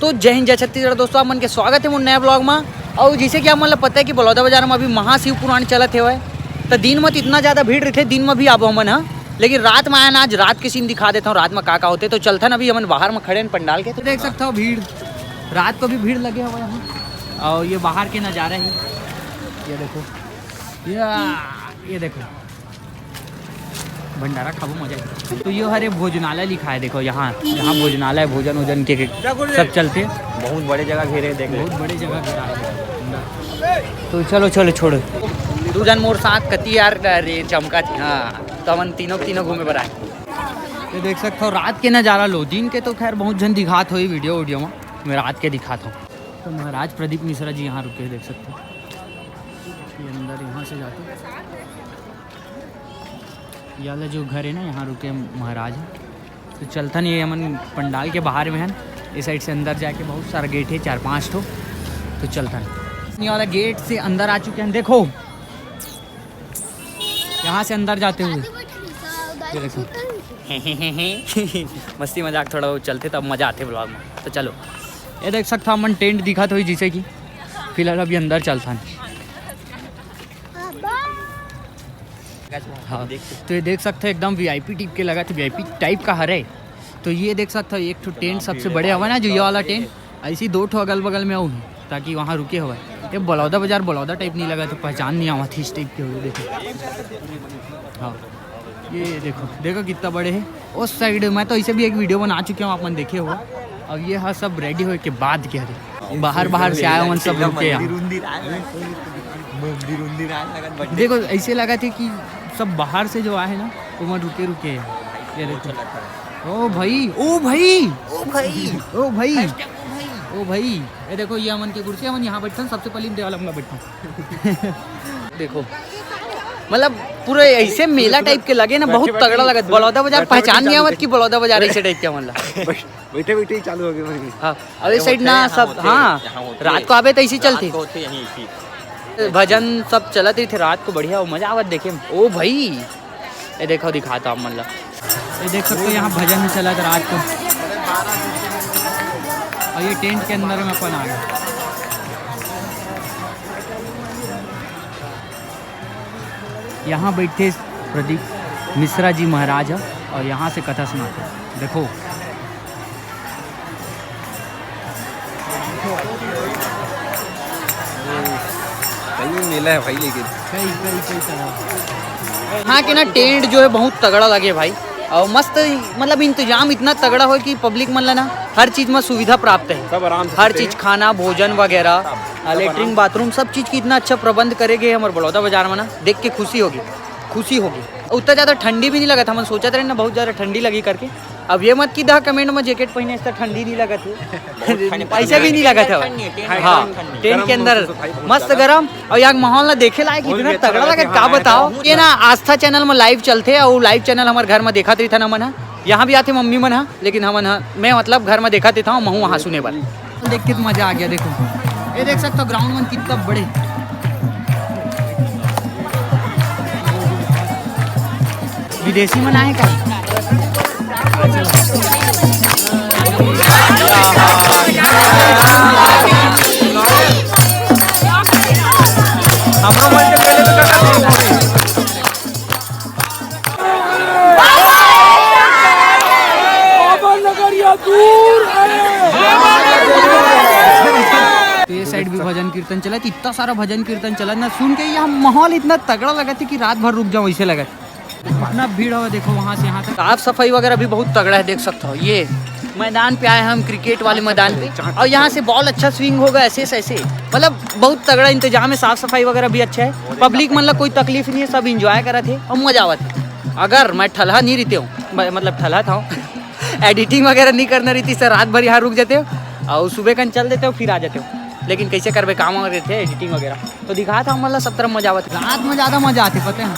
दोस्तों, जय हिंद जय छत्तीसगढ़। दोस्तों आप मन के स्वागत है मोर नया ब्लॉग में। और जिसे कि आप मतलब पता है कि बलौदा बाजार में अभी महाशिव पुराण चलत है। तो दिन में इतना ज़्यादा भीड़ रहते, दिन में भी आबो हमन हाँ, लेकिन रात में आया ना, आज रात के सीन दिखा देता हूँ रात में का होते। तो चलता ना, अभी हमन बाहर में खड़े हैं पंडाल के, तो देख सकता हो भीड़, रात को भी भीड़ लगे हुए यहाँ। और ये बाहर के नज़ारे हैं, ये देखो, ये देखो भंडारा खाबो मजा है। तो ये हरे भोजनालय लिखा है, देखो यहाँ भोजनालय, भोजन वोजन के सब चलते। बहुत बड़े जगह घेरे, देख बहुत बड़ी जगह घेरा है। तो चलो छोड़ो, दू जन मोर साथ कती यार रे चमका थी। हाँ, तो हम तीनों घूमे पर आए। तो देख सकते हो रात के नज़ारा लो। दिन के तो खैर बहुत जन दिखात हो वीडियो में, मैं रात के दिखाता हूँ। तो महाराज प्रदीप मिश्रा जी यहाँ रुके, देख सकते हो ये अंदर, यहाँ से जाते ये वाला जो घर है ना, यहाँ रुके महाराज। तो चलता नहीं है, हमन पंडाल के बाहर में है, इस साइड से अंदर जाके बहुत सारा गेट है, 4-5 ठो। तो चलता नहीं, ये वाला गेट से अंदर आ चुके हैं। देखो यहाँ से अंदर जाते हुए ये देखो मस्ती मजाक थोड़ा बहुत चलते, तब मजा आते ब्लॉग में। तो चलो, ये देख सकता हमन टेंट दिखा तो जिसे कि फिलहाल अभी अंदर चलता नहीं। हाँ, तो ये देख सकते हो एकदम वीआईपी टाइप के लगा, तो वीआईपी टाइप का हरे। तो ये देख सकते हो एक ठो टेंट सबसे बड़े हवा ना, जो ये वाला टेंट, ऐसी 2 ठो अगल बगल में आऊँ ताकि वहाँ रुके हुआ। ये बलौदा बाजार बलौदा टाइप नहीं लगा, तो पहचान नहीं आवा थी इस टाइप के हुए। देखो हाँ, ये देखो कितना बड़े है। उस साइड में तो ऐसे भी एक वीडियो बना चुके हूँ, आप मन देखे हुआ। अब ये हाँ सब रेडी हो के बाद के हरे बाहर से आए मन सब रुके यहाँ। देखो ऐसे लगा थे कि सब बाहर से जो आए ना, वो वहाँ रुके हैं। ये देखो, ओ भाई, ये देखो ये अमन की कुर्सी, अमन यहाँ बैठा, सबसे पहले देवाल में बैठा। देखो मतलब पूरे ऐसे मेला टाइप के लगे ना, बहुत तगड़ा लगा। बलौदा बाजार पहचान नहीं आवत कि बलौदा बाजार ऐसे टाइप के मतलब बैठे ही चालू हो गए। हाँ, अब इस साइड ना सब, हाँ रात को आवे तो ऐसे चलते, भजन सब चलते थे रात को, बढ़िया मजा आवत देखे। ओ भाई ये देखो, दिखाता हूँ मतलब, ये देख सकते हो यहाँ भजन चला था रात को। और ये टेंट के अंदर में अपन आ गए। यहाँ बैठे प्रदीप मिश्रा जी महाराज, और यहाँ से कथा सुनाते। देखो मेला है भाई, लेकिन कई तरह यहाँ के ना टेंट जो है बहुत तगड़ा लगे भाई। और मस्त मतलब इंतजाम इतना तगड़ा हो कि पब्लिक मतलब ना हर चीज़ में सुविधा प्राप्त है, सब आराम से, हर चीज़ खाना भोजन वगैरह, लेटरिन बाथरूम सब चीज़ की इतना अच्छा प्रबंध करेंगे हमारे बलौदा बाजार में ना, देख के खुशी होगी। उतना ज़्यादा ठंडी भी नहीं लगा था, हम सोचा था ना बहुत ज़्यादा ठंडी लगी करके। अब ये मत की दा कमेंट में जैकेट पहने इतना ठंडी नहीं लगा थी, ऐसा भी नहीं लगा था। हाँ, टेंट के अंदर मस्त गरम, और यहाँ माहौल ना देखे लायक इतना तगड़ा लगा, क्या बताओ। ये ना आस्था चैनल में लाइव चलते, और लाइव चैनल हमारे घर में देखा था ना मन, यहाँ भी आते मम्मी मन, लेकिन हम मैं मतलब घर में देखा था, मैं वहाँ सुने वाला देख के मजा आ गया। देखो ये देख सकते हो ग्राउंड में कितना बड़े, विदेशी मन आए का। तो ये साइड भी भजन कीर्तन चला, इतना सारा भजन कीर्तन चला ना, सुन के यहाँ माहौल इतना तगड़ा लगा था कि रात भर रुक जाओ ऐसे लगा। इतना भीड़ हो, देखो वहाँ से यहाँ तक। साफ सफाई वगैरह भी बहुत तगड़ा है, देख सकते हो। ये मैदान पे आए हम, क्रिकेट वाले मैदान पे, और यहाँ से बॉल अच्छा स्विंग होगा ऐसे मतलब बहुत तगड़ा इंतजाम है, साफ सफाई वगैरह भी अच्छा है। पब्लिक मतलब कोई तकलीफ नहीं है, सब इंजॉय करा थे और मजा आवा था। अगर मैं ठल्हा नहीं रहते हूँ, मतलब ठल्हा था एडिटिंग वगैरह नहीं करना रहती सर, रात भर यहाँ रुक जाते हो और सुबह कन चल देते हो, फिर आ जाते हो। लेकिन कैसे करवे काम वगैरह थे, एडिटिंग वगैरह तो दिखा था मतलब सब तरफ मजा आवत। रात में ज़्यादा मजा आती, पता है।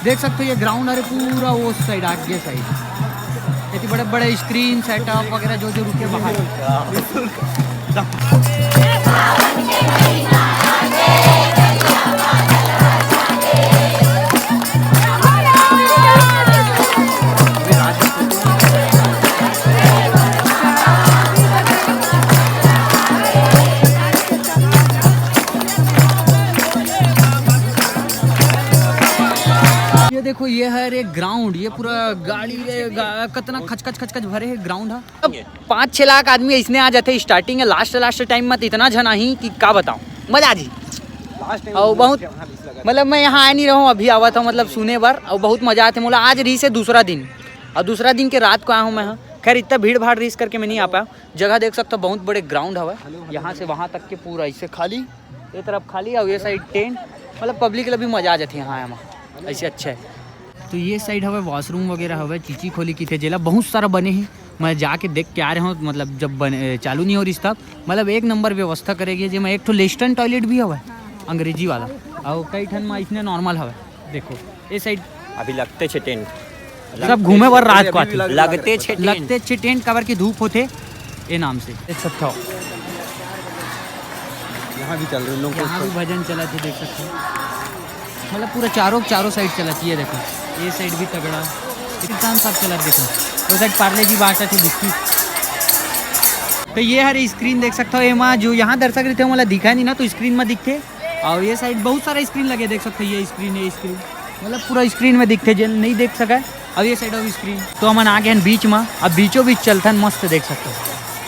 देख सकते हो ये ग्राउंड है पूरा वो साइड, आगे साइड इतने बड़े बड़े स्क्रीन सेटअप वगैरह जो रुके बाहर। अंदर एक ग्राउंड, ये पूरा गाड़ी कितना खच खच खच खच भरे है ग्राउंड है। अब 5-6 लाख आदमी इसने आ जाते स्टार्टिंग है, लास्ट टाइम मत इतना जना ही कि क्या बताऊँ, मजा आ जी। और बहुत मतलब मैं यहाँ आ नहीं रहा हूँ, अभी आवा था मतलब सुने बार, और बहुत मजा आते। बोला आज रीस है दूसरा दिन, और दूसरा दिन के रात को आया हूँ मैं। खैर इतना भीड़ भाड़ रीस करके मैं नहीं आ पाया। जगह देख सकता हूँ, बहुत बड़े ग्राउंड हवा, यहाँ से वहाँ तक के पूरा इससे खाली, ये तरफ खाली और ये साइड टेंट, मतलब पब्लिक के लिए भी मजा आ जाती है यहाँ आया ऐसे अच्छा है। तो ये साइड हवा वॉशरूम वगैरह हवा, चीची खोली की थे जेला बहुत सारा बने हैं। मैं जाके देख के आ रहा हूँ, मतलब जब बने चालू नहीं हो रही तब, मतलब एक नंबर व्यवस्था करेगी जी। मैं एक तो लेस्टर्न टॉयलेट भी हवा अंग्रेजी वाला, और कई ठन में इसने नॉर्मल हवा। देखो ये साइड अभी लगते छे टेंट, सब घूमे बर रात को आते, लगते छे टेंट कवर की धूप होते ये नाम से देख सकते हो। यहाँ भी चल रहे लोग, यहाँ भी भजन चला थे देख सकते हो, मतलब पूरा चारों साइड चला थी। ये देखो ये साइड भी तगड़ा किसान सब चला, देखो वो साइड पार्ले जी बांटा थे बिस्किट। तो ये हर स्क्रीन देख सकते हो, एमा जो यहाँ दर्शक रहते हो मतलब दिखा नहीं ना, तो स्क्रीन में दिखते। और ये साइड बहुत सारा स्क्रीन लगे देख सकते हो, ये स्क्रीन मतलब पूरा स्क्रीन में दिखते, जो नहीं देख सका। अब ये साइड ऑफ स्क्रीन तो हम आ गए बीच में, अब बीचों बीच चलता मस्त देख सकते हो।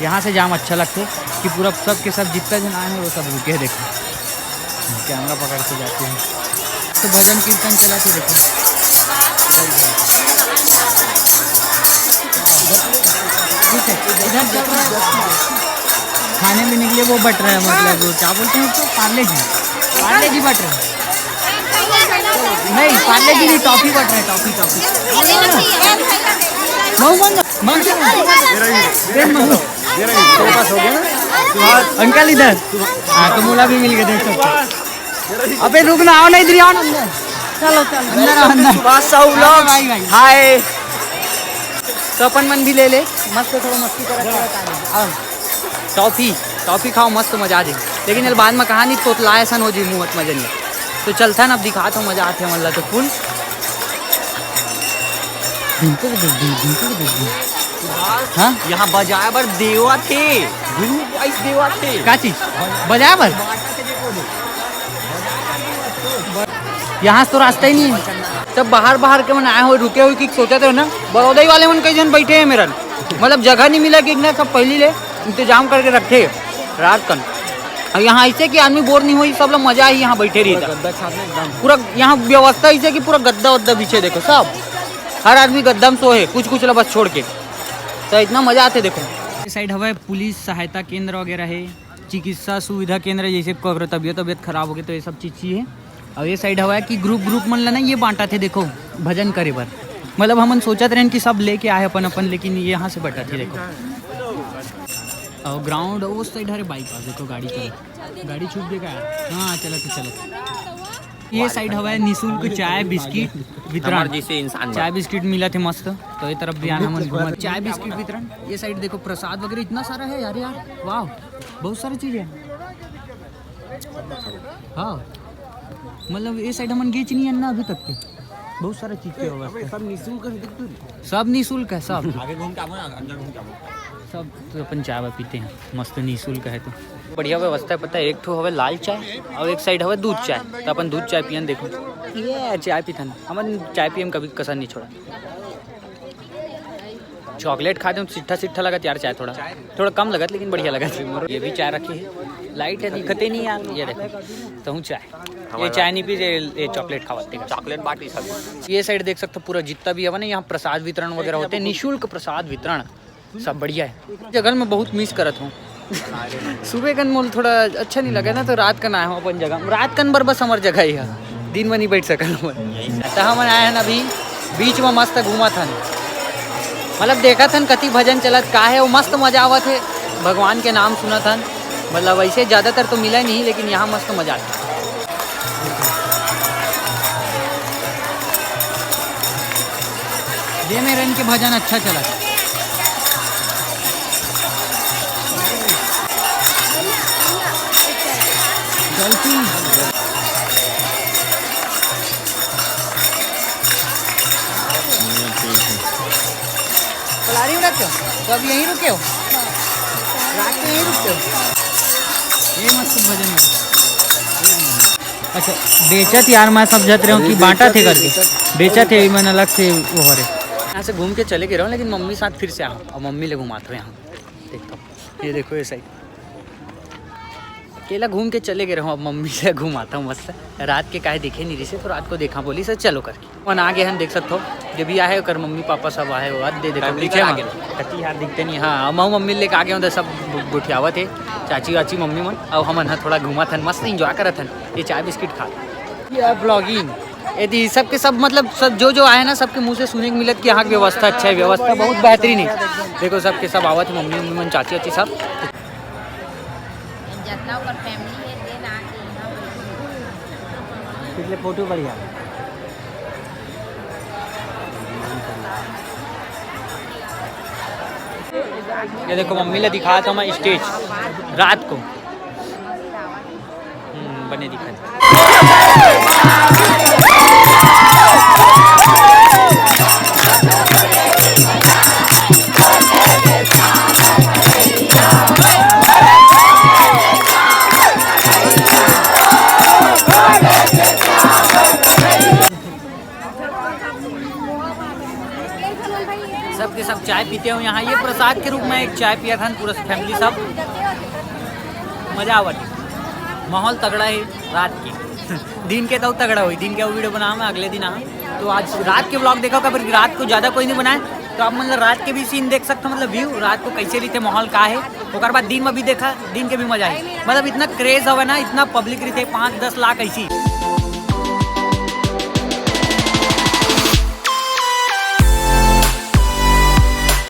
यहाँ से जाम अच्छा लगते कि पूरा सब के सब जितना जन आए हैं वो सब रुके, देखो कैमरा पकड़ के जाते हैं। तो भजन कीर्तन चला थे देखो, ठीक है इधर चल रहा है। खाने में निकले वो बट रहा है, मतलब वो क्या बोलते हैं उसको, पार्ले जी बट रहे हैं। नहीं पार्ले जी नहीं, टॉफी बट रहे हैं, टॉफी अंकल इधर। हाँ तो मूला भी मिल गया देख सकते। अबे रुकना, आओ नहीं इधर, आओ अंदर, चलो अंदर भाई हाय। तो अपन मन भी ले ले, मस्त थोड़ा मस्ती करा, टॉफी खाओ, मस्त मजा आ जाए। लेकिन बाद में कहानी तोतला ऐसा हो जी मुँह मजा नहीं। तो चलता है ना, अब दिखाता हूँ, मजा आते हैं मतलब। तो फुल हाँ यहाँ बजाए बर देवा थे, देवा थे। क्या चीज बजाए बर? यहाँ से तो रास्ता ही नहीं है। सब बाहर के मन आए हुए रुके हुए कि सोचा थे ना, बड़ौदा वाले मन कई जन बैठे हैं मेरा, मतलब जगह नहीं मिला कि ना सब पहले ले इंतजाम करके रखे रात कन। और यहाँ ऐसे कि आदमी बोर नहीं हुई, सब लोग मजा ही यहाँ बैठे रही था। पूरा यहाँ व्यवस्था ऐसे कि पूरा गद्दा वद्दा पीछे देखो, सब हर आदमी गद्दा में सोए, कुछ बस छोड़ के, तो इतना मजा आते। देखो इस साइड हवा पुलिस सहायता केंद्र वगैरह है, चिकित्सा सुविधा केंद्र, जैसे तबीयत खराब हो गई तो ये सब चीज़ है। और ये साइड हवा है कि ग्रुप मन लेना ये बांटा थे, देखो भजन करे बर, मतलब हमन सोचते रहे कि सब लेके आए अपन, लेकिन ये यहाँ से बटा थी देखो। और ग्राउंड उस साइड हरे बाईपास देखो, गाड़ी छूट देगा। हाँ चलो। ये साइड हवा है निःशुल्क चाय बिस्किट वितरण, जैसे इंसान चाय बिस्किट मिला थे मस्त। तो ये तरफ भी आना मन घूमा, चाय बिस्किट वितरण। ये साइड देखो प्रसाद वगैरह इतना सारा है यार, वाह बहुत सारी चीज़ है। हाँ मतलब ये साइड हमन गेच नहीं है ना अभी तक के, बहुत सारा चीज़ के व्यवस्था, सब निःशुल्क है, सब आगे घूम के अंदर घूम के सब। तो अपन चाय पीते हैं मस्त, निःशुल्क है तो बढ़िया व्यवस्था है। पता है एक ठो हवे लाल चाय और एक साइड हवे दूध चाय, तो अपन दूध चाय पियन। देखो ये चाय पीथन, हमन चाय पियम कभी कसर नहीं छोड़ा। चॉकलेट खाते हैं सिट्ठा लगा यार, चाय थोड़ा कम लगा लेकिन बढ़िया लगा। ये भी चाय रखी है, लाइट है दिखते नहीं यार। ये देखो तो हूँ चाय, ये चाय नहीं पी, ये चॉकलेट खावाते, चॉकलेट बाटी सब। ये साइड देख सकते हो पूरा जितना भी है ना, यहाँ प्रसाद वितरण वगैरह होते हैं, निःशुल्क प्रसाद वितरण, सब बढ़िया है। जगह मैं बहुत मिस करत हूँ। सुबह कन मोल थोड़ा अच्छा नहीं लगा ना, तो रात कन आया हूँ अपन जगह, रात कन बस हमार जगह ही है, दिन में नहीं बैठ सकल। तो हम आए हैं ना अभी बीच में मस्त घूमा था, मतलब देखा था कति भजन चलत का है, वो मस्त मजा आवा थे, भगवान के नाम सुना था। मतलब ऐसे ज़्यादातर तो मिला नहीं, लेकिन यहाँ मस्त मजा आता। ये मेरे इनके भजन अच्छा चला। पलारी में रखते हो तो अब यहीं रुके हो, रात में यहीं रुकते हो। ये मस्त भजन है। अच्छा बेचत यार, मैं समझत रहा हूँ कि बांटा थे करके, बेचत है मैंने अलग से वो हो रहे। यहाँ से घूम के चले गए रहा हूँ, लेकिन मम्मी साथ फिर से आऊँ और मम्मी ले घुमाता हूँ यहाँ। देखता हूँ ये देखो ये सही, अकेला घूम के चले गए रहा हूँ, अब मम्मी से घुमाता हूँ मस्त। रात के काहे दिखे नहीं रही से, तो रात को देखा बोली सर चलो करके वन आगे हम देख सकते हो, जब भी आए कर मम्मी पापा सब आए हो दे देखो पीछे आगे कति यार दिखते नहीं। हाँ मऊ मम्मी लेके आगे होते सब बुठियावत है, चाची वाची मम्मी मन और हमन थोड़ा घुमा थन मस्त इंजॉय करत हन, ये चाय बिस्किट खा ये ब्लॉगिंग यदि सबके सब मतलब सब जो आए ना सबके मुंह से सुने को मिलत कि यहाँ की व्यवस्था अच्छा है, व्यवस्था बहुत बेहतरीन है। देखो सबके सब आवत है, मम्मी मन चाची वाची सब पिछले फोटो बढ़िया। ये देखो मम्मी ले दिखाया था मैं स्टेज रात को बने दिखा। सबके सब चाय पीते हो यहाँ, ये प्रसाद के रूप में एक चाय पिया था पूरा फैमिली सब, मजा आवत। माहौल तगड़ा है रात की दिन के तो तगड़ा हुई, दिन के वो वीडियो बना मैं अगले दिन आऊँ। तो आज रात के ब्लॉग देखा पर रात को ज़्यादा कोई नहीं बनाए, तो आप मतलब रात के भी सीन देख सकते हो, मतलब व्यू रात को कैसे रहते माहौल का है। और बाद दिन में भी देखा, दिन के भी मजा है, मतलब इतना क्रेज हुआ ना, इतना पब्लिक रहते 5-10 लाख ऐसी।